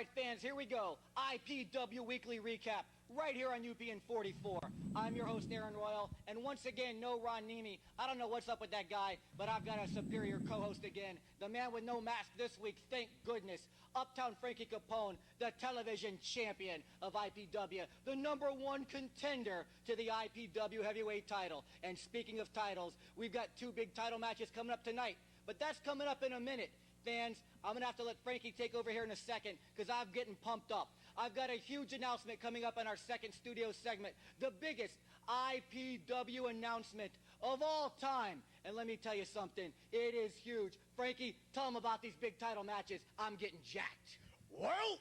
right, fans, here we go. IPW Weekly Recap, right here on UPN 44. I'm your host, Aaron Royal, and once again, no Ron Nemi. I don't know what's up with that guy, but I've got a superior co-host again. The man with no mask this week, thank goodness. Uptown Frankie Capone, the television champion of IPW, the #1 contender to the IPW heavyweight title. And speaking of titles, we've got 2 big title matches coming up tonight, but that's coming up in a minute. Fans, I'm going to have to let Frankie take over here in a second because I'm getting pumped up. I've got a huge announcement coming up on our second studio segment, the biggest IPW announcement of all time. And let me tell you something, it is huge. Frankie, tell them about these big title matches. I'm getting jacked. Well,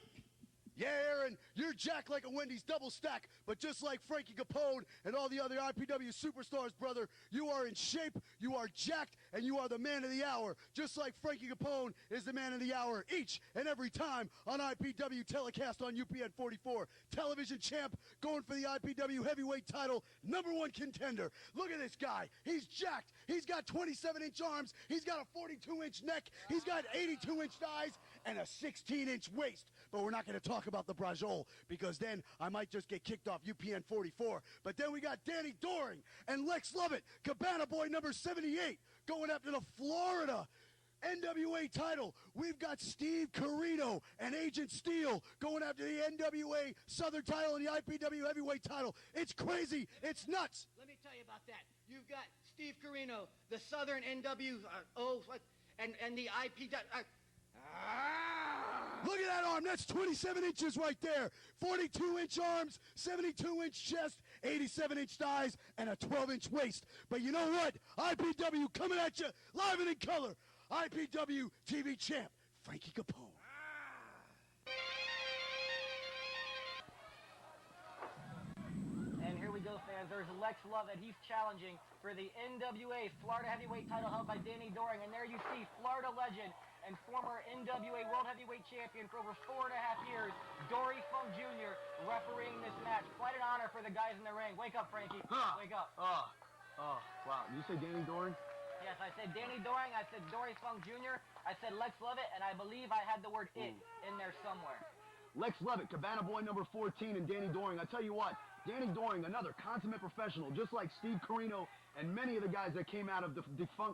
yeah, Aaron, you're jacked like a Wendy's double stack, but just like Frankie Capone and all the other IPW superstars, brother, you are in shape, you are jacked, and you are the man of the hour, just like Frankie Capone is the man of the hour each and every time on IPW telecast on UPN 44. Television champ, going for the IPW heavyweight title, #1 contender. Look at this guy. He's jacked. He's got 27-inch arms. He's got a 42-inch neck. He's got 82-inch thighs and a 16-inch waist. But we're not going to talk about the brajol, because then I might just get kicked off UPN 44. But then we got Danny Doring and Lex Lovett, Cabana Boy number 78, going after the Florida NWA title. We've got Steve Corino and Agent Steele going after the NWA Southern title and the IPW heavyweight title. It's crazy. It's nuts. Let me tell you about that. You've got Steve Corino, the Southern NWO, and the IPW... Look at that arm. That's 27 inches right there. 42-inch arms, 72-inch chest, 87-inch thighs, and a 12-inch waist. But you know what? IPW coming at you live and in color. IPW TV champ, Frankie Capone. And here we go, fans. There's Lex Lovett. He's challenging for the NWA Florida heavyweight title held by Danny Doring. And there you see Florida legend and former NWA World Heavyweight Champion for over 4.5 years, Dory Funk Jr., refereeing this match. Quite an honor for the guys in the ring. Wake up, Frankie. Wake up. Oh, wow. You say Danny Doring? Yes, I said Danny Doring, I said Dory Funk Jr., I said Lex Lovett, and I believe I had the word it in there somewhere. Lex Lovett, Cabana Boy number 14, and Danny Doring. I tell you what, Danny Doring, another consummate professional, just like Steve Corino and many of the guys that came out of the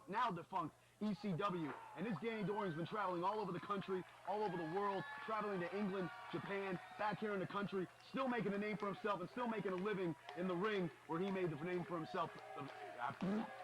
now defunct ECW. And this Danny Doring's been traveling all over the country, all over the world, traveling to England, Japan, back here in the country, still making a name for himself and still making a living in the ring where he made the name for himself.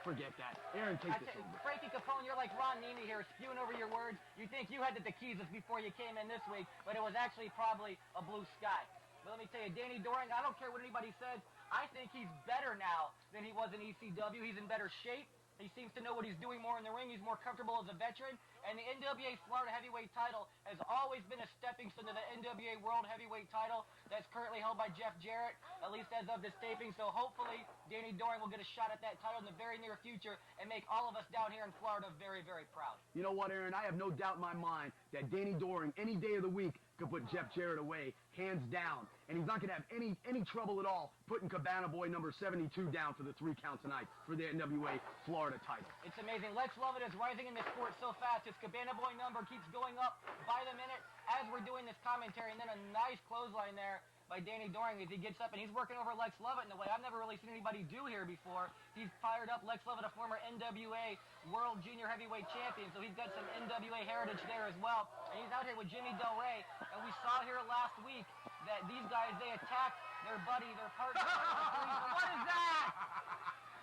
Forget that. Aaron, take this over. Frankie Capone, you're like Ron Nemi here, spewing over your words. You think you had the tequilas before you came in this week, but it was actually probably a blue sky. But let me tell you, Danny Doring, I don't care what anybody says, I think he's better now than he was in ECW. He's in better shape. He seems to know what he's doing more in the ring. He's more comfortable as a veteran. And the NWA Florida Heavyweight title has always been a stepping stone to the NWA World Heavyweight title that's currently held by Jeff Jarrett, at least as of this taping. So hopefully Danny Doring will get a shot at that title in the very near future and make all of us down here in Florida very, very proud. You know what, Aaron? I have no doubt in my mind that Danny Doring, any day of the week, could put Jeff Jarrett away, hands down. And he's not going to have any trouble at all putting Cabana Boy number 72 down for the 3 count tonight for the NWA Florida title. It's amazing. Lex Lovett is rising in this sport so fast. His Cabana Boy number keeps going up by the minute as we're doing this commentary. And then a nice clothesline there by Danny Doring as he gets up, and he's working over Lex Lovett in a way I've never really seen anybody do here before. He's fired up. Lex Lovett, a former NWA World Junior Heavyweight Champion, so he's got some NWA heritage there as well. And he's out here with Jimmy Del Rey, and we saw here last week that these guys, they attacked their buddy, their partner. What is that?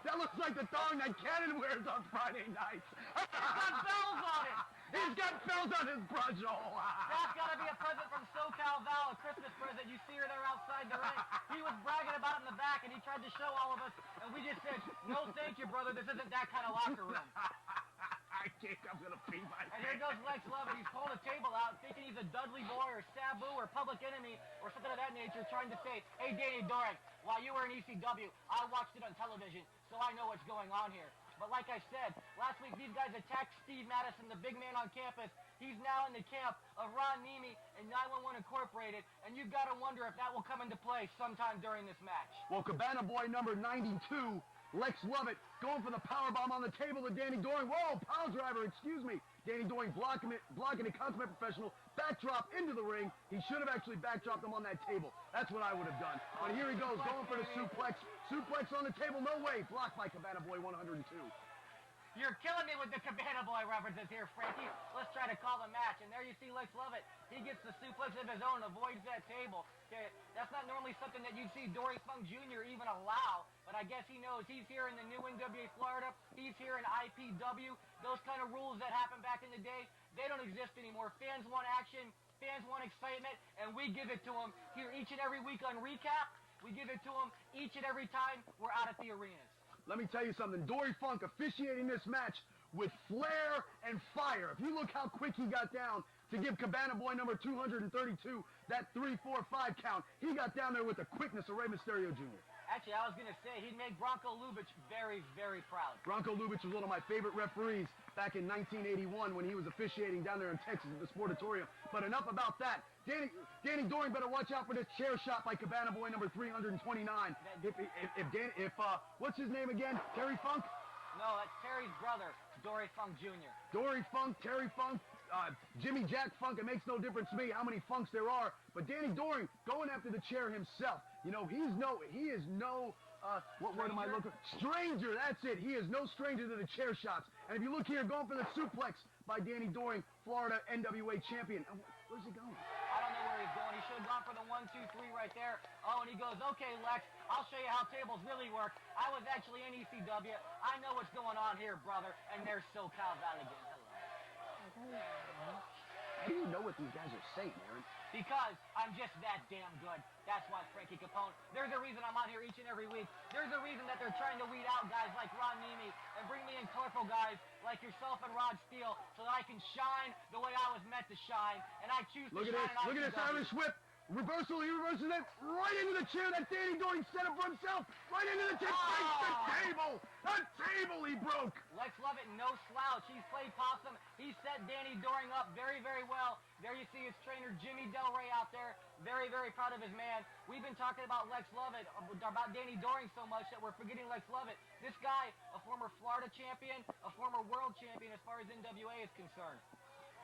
That looks like the thong that Cannon wears on Friday nights. It's got bells on it. He's got bells on his brajol. That's got to be a present from SoCal Val, a Christmas present. You see her there outside the ring. He was bragging about it in the back, and he tried to show all of us, and we just said, no thank you, brother. This isn't that kind of locker room. I think I'm going to pee myself. And here goes Lex Lovett. He's pulling a table out, thinking he's a Dudley Boy or Sabu or Public Enemy or something of that nature, trying to say, hey, Danny Doring, while you were in ECW, I watched it on television, so I know what's going on here. But like I said, last week these guys attacked Steve Madison, the big man on campus. He's now in the camp of Ron Nemi and 911 Incorporated, and you've got to wonder if that will come into play sometime during this match. Well, Cabana Boy number 92, Lex Lovett, going for the powerbomb on the table to Danny Doring. Whoa, pile driver, excuse me. Danny Doring blocking a consummate professional, backdrop into the ring. He should have actually backdropped him on that table. That's what I would have done. But here he goes, going for the suplex. Suplex on the table, no way. Blocked by Cabana Boy 102. You're killing me with the Cabana Boy references here, Frankie. Let's try to call the match. And there you see Lex Lovett. He gets the suplex of his own, avoids that table. Okay, that's not normally something that you'd see Doring Funk Jr. even allow, but I guess he knows he's here in the new NWA Florida. He's here in IPW. Those kind of rules that happened back in the day, they don't exist anymore. Fans want action, fans want excitement, and we give it to them here each and every week on Recap. We give it to them each and every time we're out at the arenas. Let me tell you something. Dory Funk officiating this match with flair and fire. If you look how quick he got down to give Cabana Boy number 232 that 3-4-5 count, he got down there with the quickness of Rey Mysterio Jr. Actually, I was going to say, he'd make Bronco Lubitsch very, very proud. Bronco Lubitsch was one of my favorite referees back in 1981 when he was officiating down there in Texas at the Sportatorium. But enough about that. Danny Doring better watch out for this chair shot by Cabana Boy number 329. What's his name again? Terry Funk? No, that's Terry's brother, Dory Funk Jr. Dory Funk, Terry Funk, Jimmy Jack Funk. It makes no difference to me how many Funks there are. But Danny Doring going after the chair himself. You know, he is no, what word am I looking? Stranger, that's it. He is no stranger to the chair shots. And if you look here, going for the suplex by Danny Doring, Florida NWA champion. Where's he going? I don't know where he's going. He should have gone for the 1, 2, 3 right there. Oh, and he goes, okay, Lex, I'll show you how tables really work. I was actually in ECW. I know what's going on here, brother. And there's SoCal Valigan. Hello. How do you know what these guys are saying, Aaron? Because I'm just that damn good. That's why, Frankie Capone. There's a reason I'm on here each and every week. There's a reason that they're trying to weed out guys like Ron Nemi and bring me in colorful guys like yourself and Rod Steele so that I can shine the way I was meant to shine. And I choose to shine. Look at this Irish whip. Reversal, he reverses it right into the chair that Danny Doring set up for himself. Right into the chair. Breaks the table. The table he broke. Lex Lovett, no slouch. He's played possum. He set Danny Doring up very, very well. There you see his trainer, Jimmy Del Rey, out there. Very, very proud of his man. We've been talking about Lex Lovett, about Danny Doring so much that we're forgetting Lex Lovett. This guy, a former Florida champion, a former world champion as far as NWA is concerned.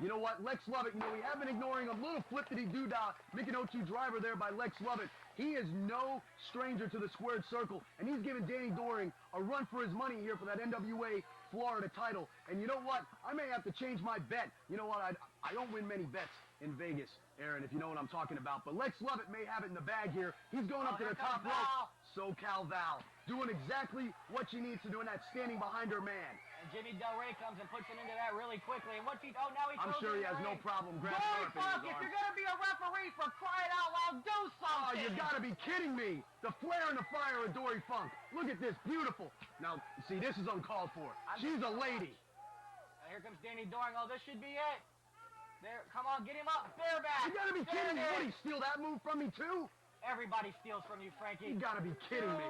You know what, Lex Lovett, we have been ignoring a little flip-diddy-doo-dah, Mickey 02 driver there by Lex Lovett. He is no stranger to the squared circle, and he's giving Danny Doring a run for his money here for that NWA Florida title. And you know what? I may have to change my bet. You know what? I don't win many bets in Vegas, Aaron, if you know what I'm talking about. But Lex Lovett may have it in the bag here. He's going up to the top rope. SoCal Val, doing exactly what she needs to do in that standing behind her man. And Jimmy Del Rey comes and puts him into that really quickly. And what's he? Oh, now he. I'm sure he has no problem grabbing her up in his arms. If you're gonna be a referee, for crying out loud, do something! Oh, you gotta be kidding me! The flair and the fire of Dory Funk. Look at this, beautiful. Now, see, this is uncalled for. She's a lady. And here comes Danny Doring. Oh, this should be it. There, come on, get him up. Bareback. You gotta be kidding me! What, he steal that move from me too? Everybody steals from you, Frankie. You gotta be kidding me.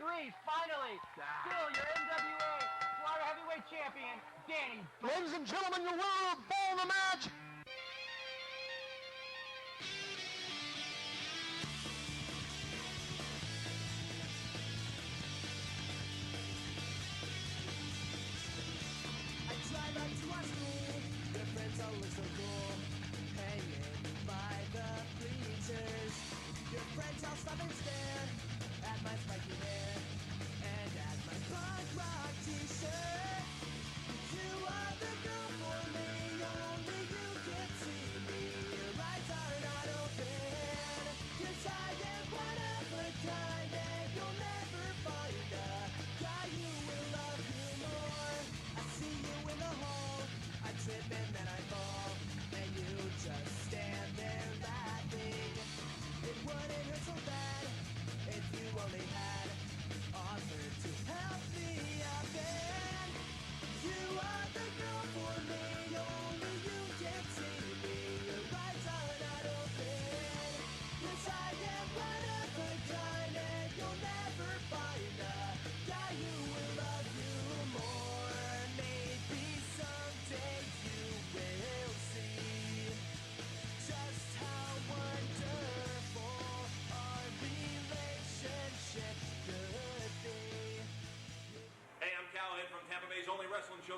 2, 3, finally. Still your NWA Florida Heavyweight Champion, Danny Doring. Ladies and gentlemen, your winner of the match. I drive up to our school, your friends all look so cool, hanging by the bleachers. Your friends all stop and stare at my spiky hair and at my punk rock t-shirt. You are the girl for me, only you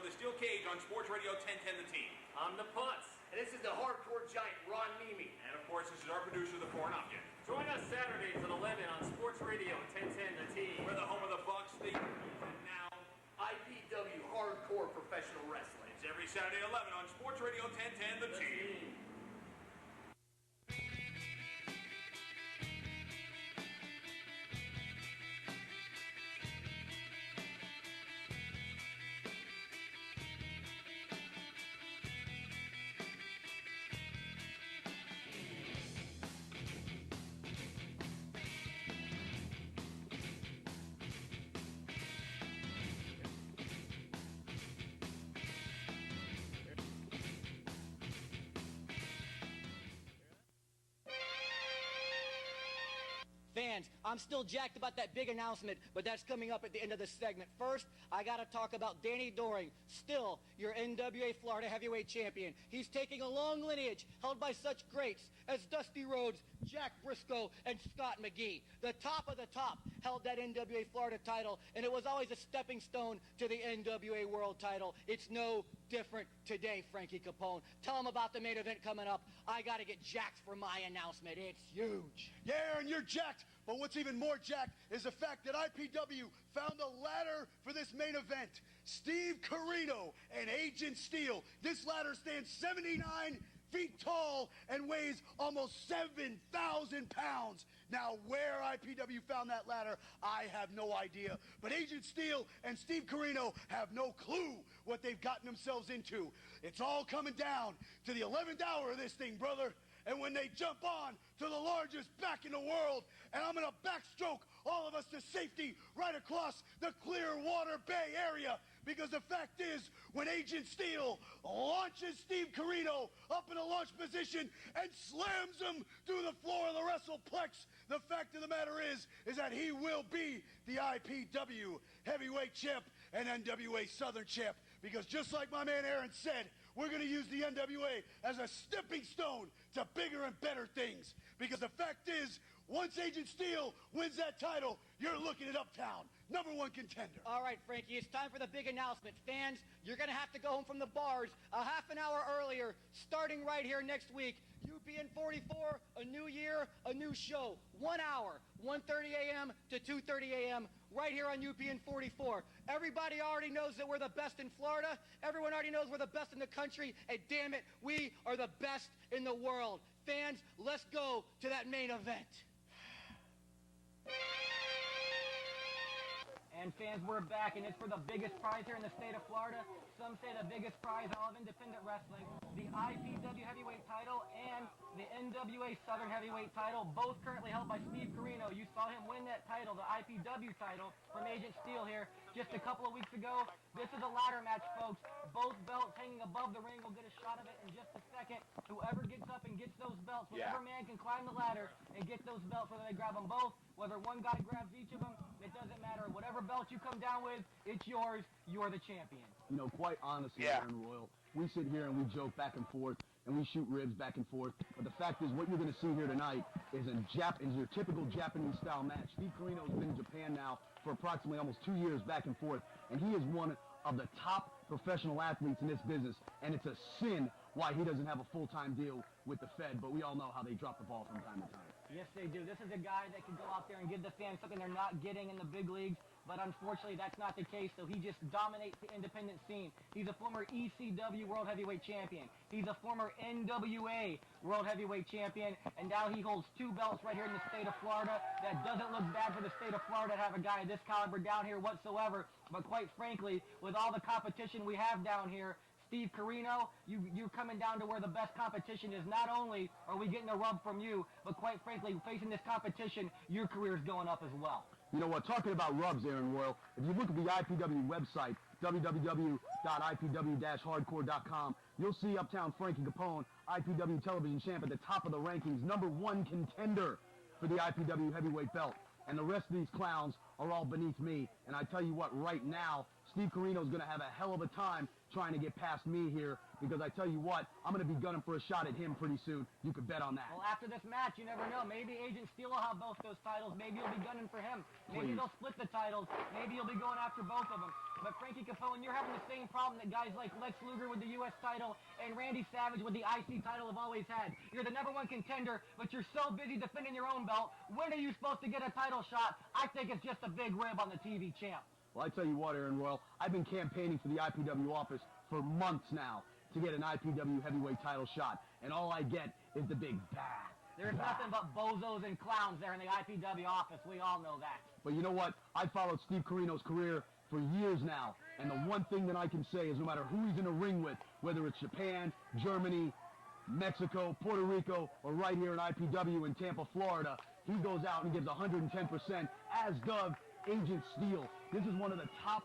the steel cage on Sports Radio 1010 The Team. I'm the Putz. And this is the hardcore giant, Ron Nemi. And of course, this is our producer, The Foreign Object. Join us Saturdays at 11 on Sports Radio 1010 The Team. We're the home of the Bucks, the and now IPW Hardcore Professional Wrestling. it's every Saturday at 11 on Sports Radio 1010 The Team. Fans, I'm still jacked about that big announcement, but that's coming up at the end of the segment. First, I got to talk about Danny Doring, still your NWA Florida Heavyweight Champion. He's taking a long lineage held by such greats as Dusty Rhodes, Jack Briscoe, and Scott McGee. The top of the top held that NWA Florida title, and it was always a stepping stone to the NWA World title. It's no different today, Frankie Capone. Tell him about the main event coming up. I got to get jacked for my announcement. It's huge. Yeah, Aaron, you're jacked. But what's even more jacked is the fact that IPW found a ladder for this main event. Steve Corino and Agent Steele. This ladder stands 79 feet tall and weighs almost 7,000 pounds. Now, where IPW found that ladder, I have no idea. But Agent Steele and Steve Corino have no clue what they've gotten themselves into. It's all coming down to the 11th hour of this thing, brother. And when they jump on to the largest back in the world, and I'm going to backstroke all of us to safety right across the Clearwater Bay area, because the fact is, when Agent Steele launches Steve Corino up in a launch position and slams him through the floor of the WrestlePlex, the fact of the matter is that he will be the IPW Heavyweight Champ and NWA Southern Champ. Because just like my man Aaron said, we're going to use the NWA as a stepping stone to bigger and better things. Because the fact is, once Agent Steele wins that title, you're looking at Uptown, #1 contender. All right, Frankie, it's time for the big announcement. Fans, you're going to have to go home from the bars a half an hour earlier, starting right here next week. UPN 44, a new year, a new show. 1 hour, 1:30 a.m. to 2:30 a.m. right here on UPN 44. Everybody already knows that we're the best in Florida. Everyone already knows we're the best in the country. And damn it, we are the best in the world. Fans, let's go to that main event. And fans, we're back, and it's for the biggest prize here in the state of Florida. Some say the biggest prize in all of independent wrestling, the IPW Heavyweight Title and the NWA Southern Heavyweight Title, both currently held by Steve Corino. You saw him win that title, the IPW title, from Agent Steele here just a couple of weeks ago. This is a ladder match, folks. Both belts hanging above the ring. We'll get a shot of it in just a second. Whoever gets up and gets those belts, whatever man can climb the ladder and get those belts, whether they grab them both, whether one guy grabs each of them, it doesn't matter. Whatever belt you come down with, it's yours. You're the champion. You know, quite honestly, Aaron Royal, we sit here and we joke back and forth and we shoot ribs back and forth. But the fact is, what you're going to see here tonight is your typical Japanese-style match. Steve Corino's been in Japan now for approximately almost 2 years back and forth, and he is one of the top professional athletes in this business, and it's a sin why he doesn't have a full-time deal with the Fed, but we all know how they drop the ball from time to time. Yes, they do. This is a guy that can go out there and give the fans something they're not getting in the big leagues, but unfortunately that's not the case, so he just dominates the independent scene. He's a former ECW World Heavyweight Champion. He's a former NWA World Heavyweight Champion, and now he holds 2 belts right here in the state of Florida. That doesn't look bad for the state of Florida to have a guy of this caliber down here whatsoever, but quite frankly, with all the competition we have down here, Steve Corino, you're coming down to where the best competition is. Not only are we getting a rub from you, but quite frankly, facing this competition, your career is going up as well. You know what, talking about rubs, Aaron Royal, if you look at the IPW website, www.ipw-hardcore.com, you'll see Uptown Frankie Capone, IPW television champ, at the top of the rankings, #1 contender for the IPW heavyweight belt. And the rest of these clowns are all beneath me. And I tell you what, right now, Steve Corino's going to have a hell of a time trying to get past me here, because I tell you what, I'm going to be gunning for a shot at him pretty soon. You can bet on that. Well, after this match, you never know. Maybe Agent Steele will have both those titles. Maybe you'll be gunning for him. Maybe they'll split the titles. Maybe you'll be going after both of them. But Frankie Capone, you're having the same problem that guys like Lex Luger with the U.S. title and Randy Savage with the IC title have always had. You're the #1 contender, but you're so busy defending your own belt. When are you supposed to get a title shot? I think it's just a big rib on the TV champ. Well, I tell you what, Aaron Royal, I've been campaigning for the IPW office for months now to get an IPW heavyweight title shot, and all I get is the big bad. There's nothing but bozos and clowns there in the IPW office. We all know that. But you know what? I followed Steve Corino's career for years now, and the one thing that I can say is no matter who he's in a ring with, whether it's Japan, Germany, Mexico, Puerto Rico, or right here in IPW in Tampa, Florida, he goes out and gives 110%, as does Agent Steele. This is one of the top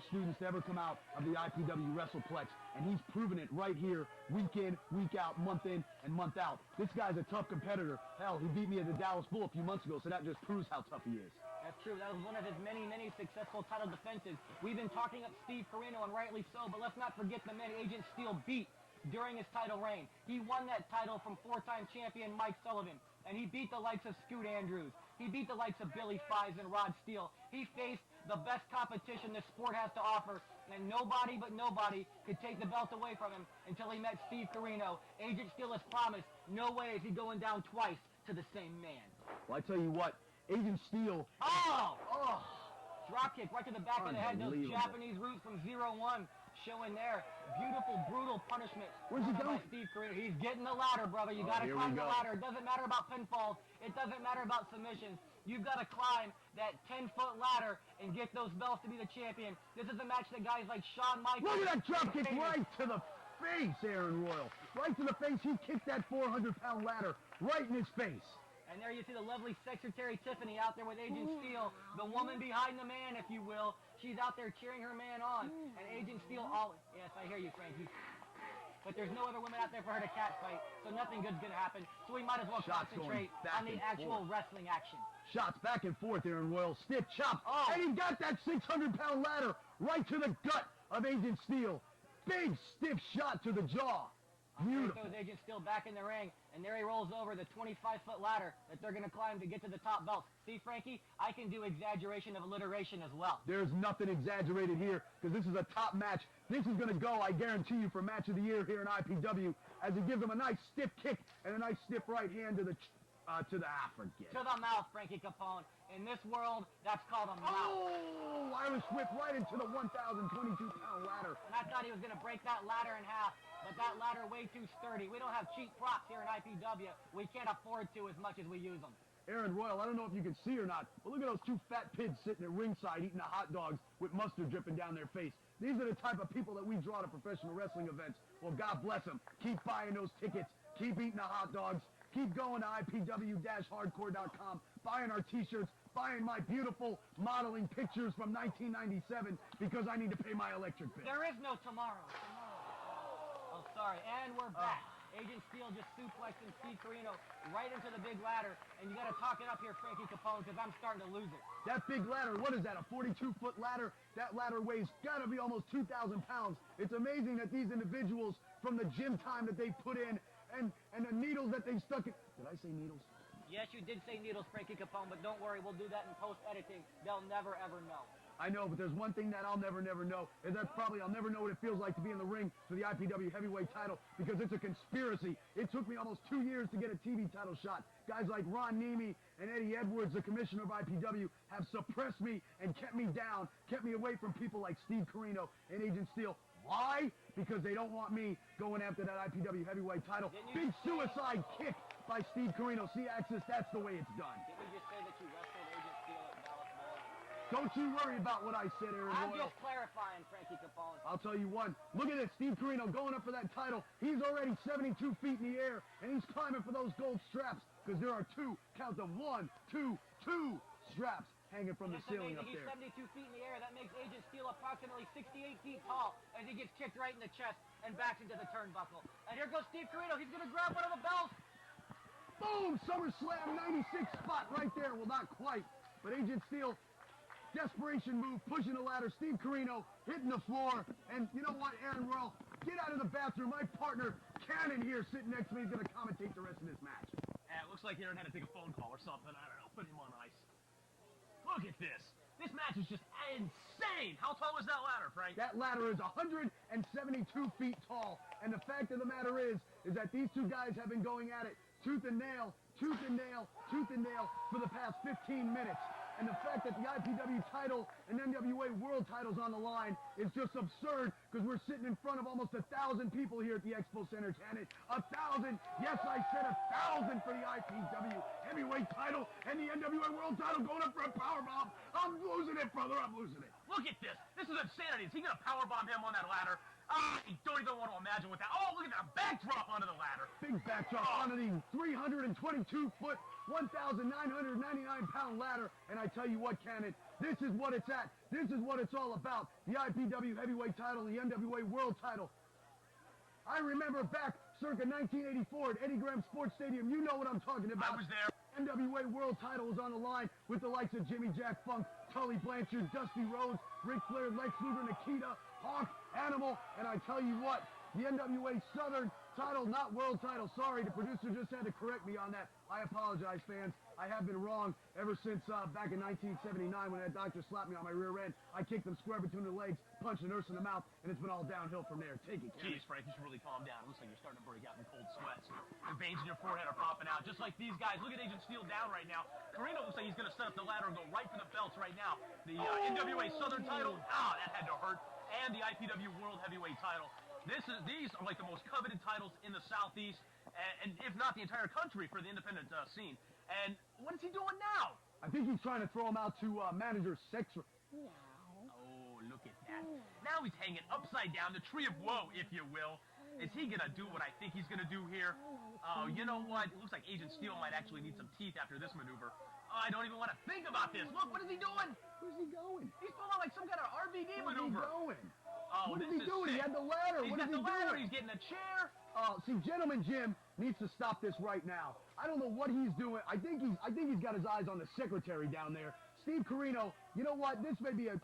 students to ever come out of the IPW WrestlePlex, and he's proven it right here, week in, week out, month in, and month out. This guy's a tough competitor. Hell, he beat me at the Dallas Bull a few months ago, so that just proves how tough he is. That's true. That was one of his many, many successful title defenses. We've been talking up Steve Corino, and rightly so, but let's not forget the man Agent Steele beat during his title reign. He won that title from 4-time champion Mike Sullivan, and he beat the likes of Scoot Andrews. He beat the likes of Billy Fives and Rod Steele. He faced the best competition this sport has to offer, and nobody but nobody could take the belt away from him until he met Steve Corino. Agent Steele has promised, no way is he going down twice to the same man. Well, I tell you what, Agent Steele... Oh! Drop kick right to the back of the head. Those Unbelievable. Japanese roots from 0-1 showing there. Beautiful, brutal punishment. Where's he going? Steve Corino. He's getting the ladder, brother. You got to here climb we the go. ladder. It doesn't matter about pinfalls. It doesn't matter about submissions. You've got to climb that 10-foot ladder and get those belts to be the champion. This is a match that guys like Shawn Michaels... Look at that drop kick right to the face, Aaron Royal. Right to the face. He kicked that 400-pound ladder right in his face. And there you see the lovely Secretary Tiffany out there with Agent Steele, the woman behind the man, if you will. She's out there cheering her man on. And Agent Steele always... Yes, I hear you, Frankie. But there's no other women out there for her to catfight, so nothing good's going to happen. So we might as well Shots concentrate going back on the and actual forth. wrestling action. Shots back and forth, Aaron Royal. Stiff chops. Oh. And he got that 600-pound ladder right to the gut of Agent Steele. Big, stiff shot to the jaw. Beautiful. There was Agent Steele back in the ring, and there he rolls over the 25-foot ladder that they're going to climb to get to the top belts. See, Frankie, I can do exaggeration of alliteration as well. There's nothing exaggerated here, because this is a top match. This is going to go, I guarantee you, for match of the year here in IPW, as he gives him a nice stiff kick and a nice stiff right hand to the forget. To the mouth, Frankie Capone. In this world, that's called a mouth. Oh, Irish whip right into the 1,022-pound ladder. And I thought he was going to break that ladder in half, but that ladder way too sturdy. We don't have cheap props here in IPW. We can't afford to as much as we use them. Aaron Royal, I don't know if you can see or not, but look at those two fat pigs sitting at ringside eating the hot dogs with mustard dripping down their face. These are the type of people that we draw to professional wrestling events. Well, God bless them. Keep buying those tickets. Keep eating the hot dogs. Keep going to IPW-hardcore.com, buying our T-shirts, buying my beautiful modeling pictures from 1997 because I need to pay my electric bill. There is no tomorrow. Oh, sorry. And we're back. Agent Steele just suplexing Steve Corino right into the big ladder. And you got to talk it up here, Frankie Capone, because I'm starting to lose it. That big ladder, what is that, a 42-foot ladder? That ladder weighs got to be almost 2,000 pounds. It's amazing that these individuals, from the gym time that they put in and the needles that they stuck in. Did I say needles? Yes, you did say needles, Frankie Capone, but don't worry, we'll do that in post-editing. They'll never, ever know. I know, but there's one thing that I'll never know, and that's probably I'll never know what it feels like to be in the ring for the IPW heavyweight title, because it's a conspiracy. It took me almost 2 years to get a TV title shot. Guys like Ron Nemi and Eddie Edwards, the commissioner of IPW, have suppressed me and kept me down, kept me away from people like Steve Corino and Agent Steele. Why? Because they don't want me going after that IPW heavyweight title. Big suicide kick by Steve Corino. See, Axis, that's the way it's done. Didn't you just say that you wrestled Agent Steele at Dallas Bull? Don't you worry about what I said, Aaron I'm Royal. just clarifying, Frankie Capone. I'll tell you what. Look at this. Steve Corino going up for that title. He's already 72 feet in the air, and he's climbing for those gold straps because there are two, count them, 1, 2, 2 straps hanging from the ceiling up He's there. 72 feet in the air. That makes Agent Steele approximately 68 feet tall as he gets kicked right in the chest and backs into the turnbuckle. And here goes Steve Corino. He's going to grab one of the belts. Boom! SummerSlam 96 spot right there. Well, not quite, but Agent Steele Desperation move, pushing the ladder. Steve Corino hitting the floor. And you know what, Aaron Royal, get out of the bathroom. My partner, Cannon, here sitting next to me, is going to commentate the rest of this match. It looks like Aaron had to take a phone call or something. I don't know. Put him on ice. Look at this. This match is just insane. How tall is that ladder, Frank? That ladder is 172 feet tall. And the fact of the matter is that these two guys have been going at it tooth and nail, tooth and nail, tooth and nail for the past 15 minutes. And the fact that the IPW title and NWA World titles on the line is just absurd because we're sitting in front of almost 1,000 people here at the Expo Center, Cannon. 1,000, yes, I said 1,000 for the IPW Heavyweight title and the NWA World title going up for a powerbomb. I'm losing it, brother, I'm losing it. Look at this. This is insanity. Is he going to powerbomb him on that ladder? I don't even want to imagine what that... Oh, look at that backdrop onto the ladder. Big backdrop onto the 322-foot, 1,999-pound ladder. And I tell you what, Cannon, this is what it's at. This is what it's all about. The IPW Heavyweight title, the NWA World title. I remember back circa 1984 at Eddie Graham Sports Stadium. You know what I'm talking about. I was there. NWA World title was on the line with the likes of Jimmy Jack Funk, Tully Blanchard, Dusty Rhodes, Ric Flair, Lex Luger, Nikita, Hawk, Animal, and I tell you what, the NWA Southern title, not world title. Sorry, the producer just had to correct me on that. I apologize, fans. I have been wrong ever since back in 1979 when that doctor slapped me on my rear end. I kicked him square between the legs, punched the nurse in the mouth, and it's been all downhill from there. Take it, Kenny. Jeez, Frank, you should really calm down. It looks like you're starting to break out in cold sweats. The veins in your forehead are popping out, just like these guys. Look at Agent Steele down right now. Corino looks like he's going to set up the ladder and go right for the belts right now. The NWA Southern title, that had to hurt, and the IPW World Heavyweight title. These are like the most coveted titles in the Southeast, and if not the entire country for the independent scene. And what is he doing now? I think he's trying to throw him out to manager sex. Oh, look at that. Now he's hanging upside down, the tree of woe, if you will. Is he going to do what I think he's going to do here? Oh, you know what? It looks like Agent Steele might actually need some teeth after this maneuver. I don't even want to think about this. Look, what is he doing? Where's he going? He's pulling like some kind of RVD maneuver. Where's he going? Oh, what is this he doing? Sick. He had the ladder. He's what got is he the ladder. doing? He's getting a chair. See, Gentleman Jim needs to stop this right now. I don't know what he's doing. I think he's got his eyes on the secretary down there. Steve Corino, you know what? This may be a... it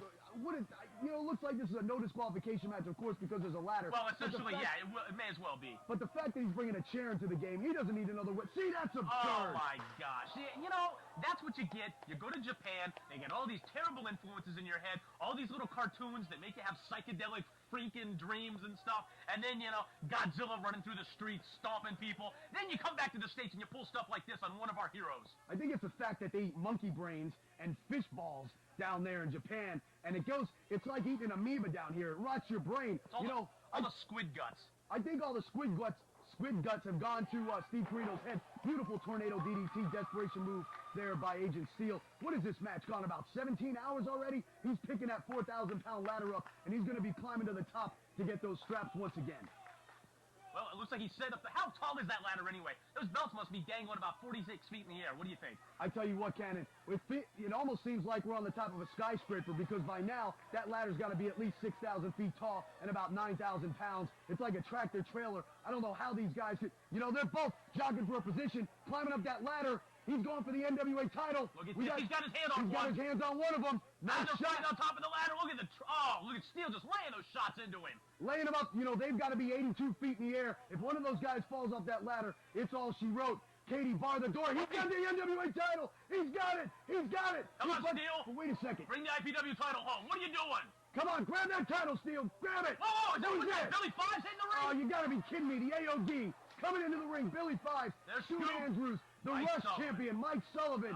looks like this is a no disqualification match, of course, because there's a ladder. Well, essentially, yeah, it may as well be. But the fact that he's bringing a chair into the game, he doesn't need another... See, that's absurd. Oh, my gosh. See, that's what you get. You go to Japan, they get all these terrible influences in your head, all these little cartoons that make you have psychedelic freaking dreams and stuff, and then, Godzilla running through the streets, stomping people. Then you come back to the States and you pull stuff like this on one of our heroes. I think it's the fact that they eat monkey brains and fish balls down there in Japan, and it's like eating an amoeba down here. It rots your brain. All the squid guts. I think all the squid guts have gone to Steve Corino's head. Beautiful tornado DDT desperation move there by Agent Steele. What is this match gone about 17 hours already? He's picking that 4,000-pound ladder up, and he's going to be climbing to the top to get those straps once again. Well, it looks like he's set up the... How tall is that ladder anyway? Those belts must be dangling about 46 feet in the air. What do you think? I tell you what, Cannon, it almost seems like we're on the top of a skyscraper because by now, that ladder's got to be at least 6,000 feet tall and about 9,000 pounds. It's like a tractor trailer. I don't know how these guys could... they're both jogging for a position, climbing up that ladder. He's going for the NWA title. Look at this. He's got his hand on one. He's got his hands on one of them. Nice shot on top of the ladder. Look at look at Steele just laying those shots into him. Laying him up. They've got to be 82 feet in the air. If one of those guys falls off that ladder, it's all she wrote. Katie, bar the door. He's got the NWA title. He's got it. He's got it. Come on, Steele. But wait a second. Bring the IPW title home. What are you doing? Come on, grab that title, Steele. Grab it. Whoa, is that Billy Fives hitting the ring? Oh, you got to be kidding me. The AOD coming into the ring. Billy Fives. There's Stu Andrews. The Rush champion, Mike Sullivan.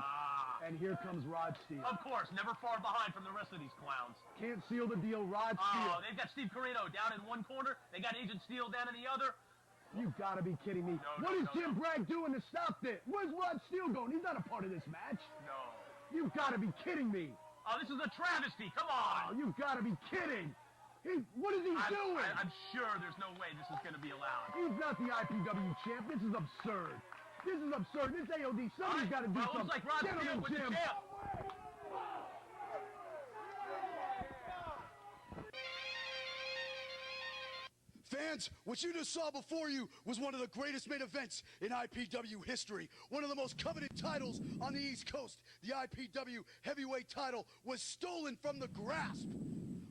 And here comes Rod Steele. Of course, never far behind from the rest of these clowns. Can't seal the deal, Rod Steele. Oh, they've got Steve Corino down in one corner. They got Agent Steele down in the other. You've got to be kidding me. What is Jim Bragg doing to stop this? Where's Rod Steele going? He's not a part of this match. No. You've got to be kidding me. Oh, this is a travesty. Come on. Oh, you've got to be kidding. What is he doing? I'm sure there's no way this is going to be allowed. He's not the IPW champ. This is absurd. This is absurd. This AOD, somebody's got to do something. Looks like Rod Steele with the champ. Fans, what you just saw before you was one of the greatest main events in IPW history. One of the most coveted titles on the East Coast. The IPW Heavyweight title was stolen from the grasp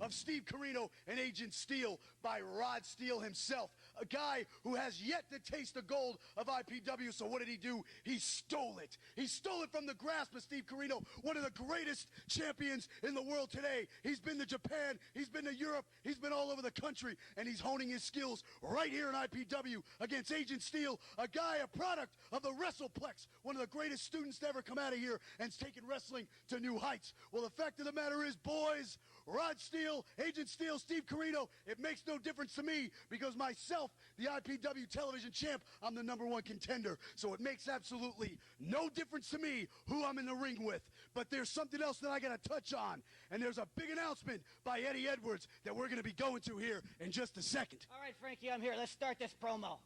of Steve Corino and Agent Steele by Rod Steele himself, a guy who has yet to taste the gold of IPW. So what did he do? He stole it. He stole it from the grasp of Steve Corino, one of the greatest champions in the world today. He's been to Japan, he's been to Europe, he's been all over the country, and he's honing his skills right here in IPW against Agent Steele, a guy, a product of the WrestlePlex, one of the greatest students to ever come out of here and's taken wrestling to new heights. Well, the fact of the matter is, boys, Rod Steele, Agent Steele, Steve Corino, it makes no difference to me because myself, the IPW television champ, I'm the #1 contender. So it makes absolutely no difference to me who I'm in the ring with. But there's something else that I got to touch on. And there's a big announcement by Eddie Edwards that we're going to be going to here in just a second. All right, Frankie, I'm here. Let's start this promo.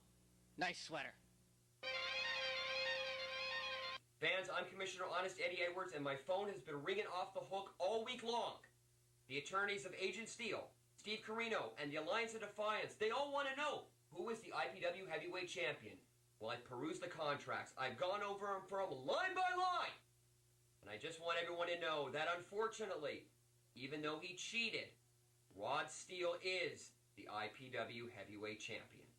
Nice sweater. Fans, I'm Commissioner Honest Eddie Edwards, and my phone has been ringing off the hook all week long. The attorneys of Agent Steele, Steve Corino, and the Alliance of Defiance, they all want to know who is the IPW Heavyweight Champion. Well, I've perused the contracts. I've gone over them from line by line. And I just want everyone to know that, unfortunately, even though he cheated, Rod Steele is the IPW Heavyweight Champion.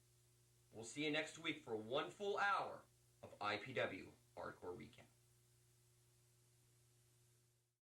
We'll see you next week for one full hour of IPW Hardcore Recap.